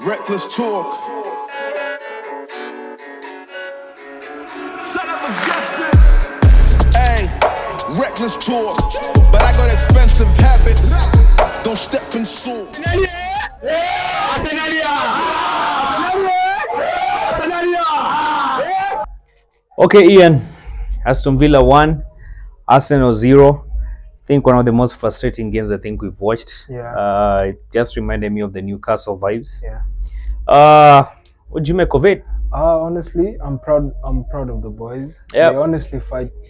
Reckless talk. Son of a Justin. Hey, reckless talk. But I got expensive habits. Don't step in salt. Okay, Ian. Aston Villa 1, Arsenal 0. I think one of the most frustrating games I think we've watched. Yeah. It just reminded me of the Newcastle vibes. Yeah. What do you make of it? Honestly, I'm proud of the boys. Yep. They honestly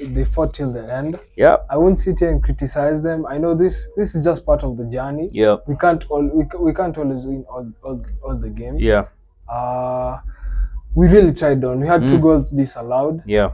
they fought till the end. Yeah. I won't sit here and criticize them. I know this is just part of the journey. Yeah. We can't always win all the games. Yeah. We really tried on. We had 2 goals disallowed. Yeah.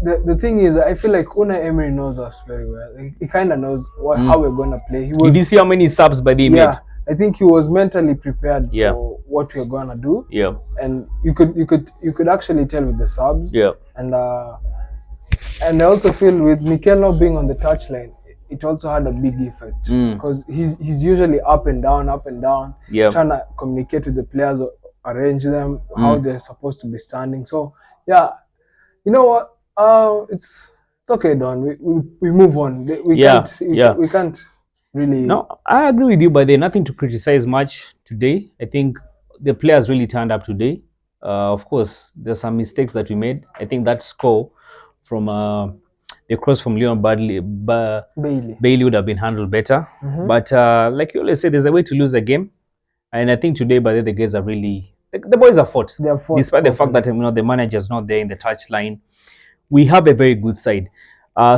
The thing is, I feel like Unai Emery knows us very well. He kind of knows how we're gonna play. Did you see how many subs by the made? Yeah, I think he was mentally prepared Yeah. for what we're gonna do. Yeah. And you could actually tell with the subs. Yeah. And I also feel with Mikel not being on the touchline, it also had a big effect because he's usually up and down, Yeah. trying to communicate with the players, arrange them how they're supposed to be standing. So yeah, you know what? It's okay, Don. We move on. We can't really. No, I agree with you, but there's nothing to criticize much today. I think the players really turned up today. Of course, there's some mistakes that we made. I think that score from the cross from Leon Bailey would have been handled better. But like you always say, there's a way to lose a game. And I think today, by the guys are really the boys are fought. They have fought despite the fact that the manager's not there in the touchline. We have a very good side.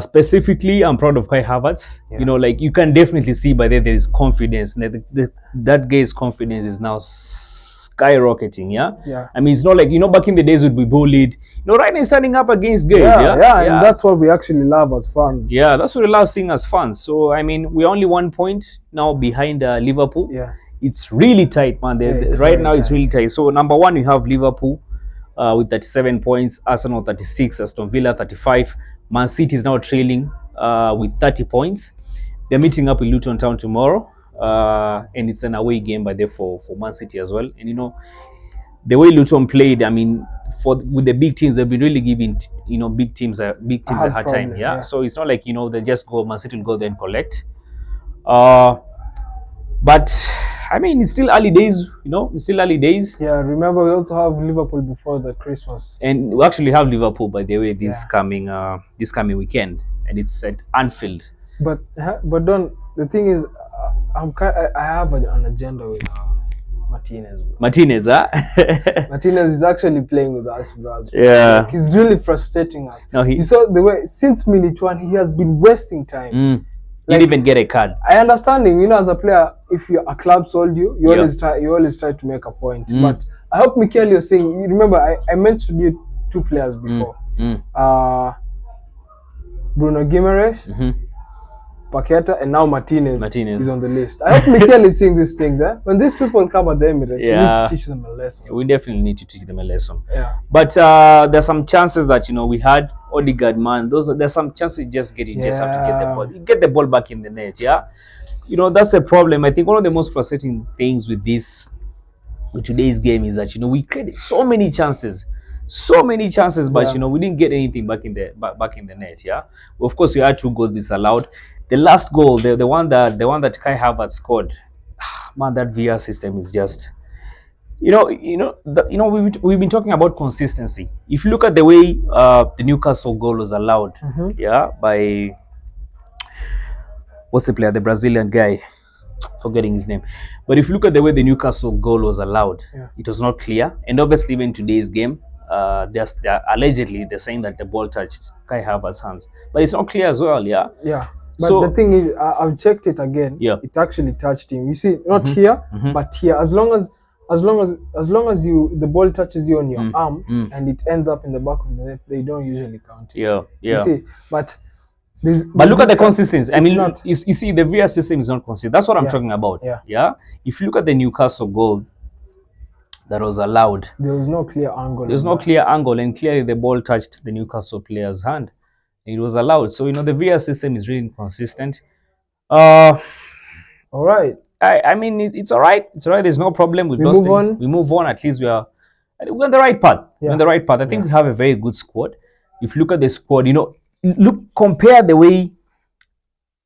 Specifically, I'm proud of Kai Havertz. Yeah. Like you can definitely see by there is confidence. That guy's confidence is now skyrocketing. Yeah. I mean, it's not like back in the days we'd be bullied. Right now he's standing up against guys. Yeah. And that's what we actually love as fans. Yeah, that's what we love seeing as fans. So I mean, we're only 1 point now behind Liverpool. Yeah. It's really tight, man. Right now it's really tight. So number 1, you have Liverpool. With 37 points, Arsenal 36, Aston Villa 35. Man City is now trailing with 30 points. They're meeting up with Luton Town tomorrow, and it's an away game by there for Man City as well. And the way Luton played, I mean, with the big teams, they've been really giving big teams a hard time. Yeah, so it's not like they just go. Man City will go there and collect. But I mean, it's still early days, it's still early days. Yeah, remember we also have Liverpool before the Christmas. And we actually have Liverpool, by the way, this coming weekend, and it's at Anfield. But Don, the thing is, I have an agenda with Martinez. Martinez, huh? Martinez is actually playing with us, bro. Yeah. Like, he's really frustrating us. No, you saw the way since minute 1 he has been wasting time. He didn't even get a card. I understand him, as a player, if a club sold you, you always try to make a point. But I hope Mikel, you're saying, you remember I mentioned you 2 players before. Bruno Guimaraes, Paqueta, and now Martinez is on the list. I hope Mikel is seeing these things. When these people come at the Emirates, you need to teach them a lesson. We definitely need to teach them a lesson. Yeah. But there's some chances that we had Odegaard, man. There's some chances just have to get the ball. You get the ball back in the net. Yeah. That's a problem. I think one of the most frustrating things with today's game is that we created so many chances, but we didn't get anything back in the net. Yeah. Well, of course, we had 2 goals disallowed. The last goal, the one that Kai Havertz scored, man, that VR system is just, we've been talking about consistency. If you look at the way the Newcastle goal was allowed, by what's the player, the Brazilian guy, forgetting his name. But if you look at the way the Newcastle goal was allowed, it was not clear. And obviously, even today's game, allegedly they're saying that the ball touched Kai Havertz's hands, but it's not clear as well. Yeah. But the thing is, I've checked it again. Yeah. It actually touched him. You see, not here, but here. As long as the ball touches you on your arm and it ends up in the back of the net, they don't usually count it. Yeah. You see, but look at the consistency. I mean, you see, the VR system is not consistent. That's what I'm talking about. Yeah. If you look at the Newcastle goal that was allowed, there was no clear angle. There's no clear angle, and clearly the ball touched the Newcastle player's hand. It was allowed. So the VR system is really inconsistent. All right. I mean, it's all right. It's all right. There's no problem with we move on. We move on. At least we're on the right path. Yeah. We're on the right path. I think we have a very good squad. If you look at the squad, you know, compare the way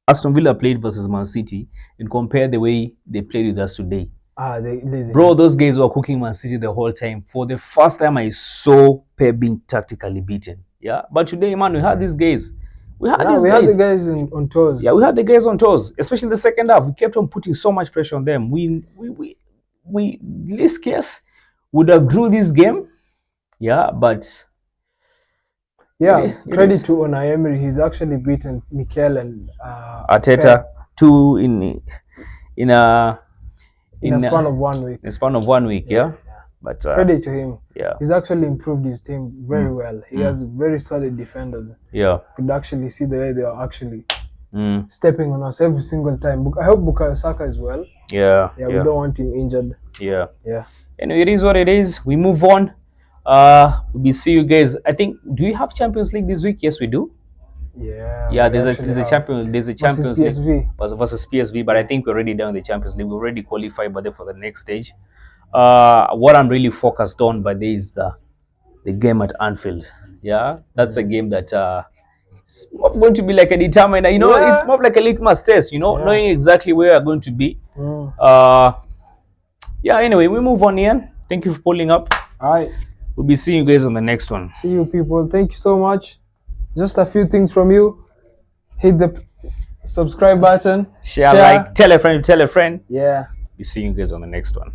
Aston Villa played versus Man City and compare the way they played with us today. Bro, those guys were cooking Man City the whole time. For the first time, I saw Pep being tactically beaten. Yeah, but today, man, we had these guys. We had the guys on toes. Yeah, we had the guys on toes, especially in the second half. We kept on putting so much pressure on them. We least case would have drew this game. Yeah, but credit to Unai Emery. He's actually beaten Mikel and Arteta two in a span of 1 week. In a span of 1 week, yeah. But credit to him. Yeah, he's actually improved his team very well. He has very solid defenders. Yeah, could actually see the way they are actually stepping on us every single time. I hope Bukayo Saka is well. Yeah, we don't want him injured. Yeah. Anyway, it is what it is. We move on. We see you guys. I think, do we have Champions League this week? Yes, we do. Yeah. There's a Champions League versus PSV, but I think we're already done the Champions League. We already qualified, but then for the next stage. What I'm really focused on by this is the game at Anfield. Yeah, that's a game that it's not going to be like a determiner. You know, it's more like a litmus test. You know, knowing exactly where we're going to be. Anyway, we move on, Ian. Thank you for pulling up. All right. We'll be seeing you guys on the next one. See you, people. Thank you so much. Just a few things from you. Hit the subscribe button. Share, like, tell a friend. Yeah. We'll see you guys on the next one.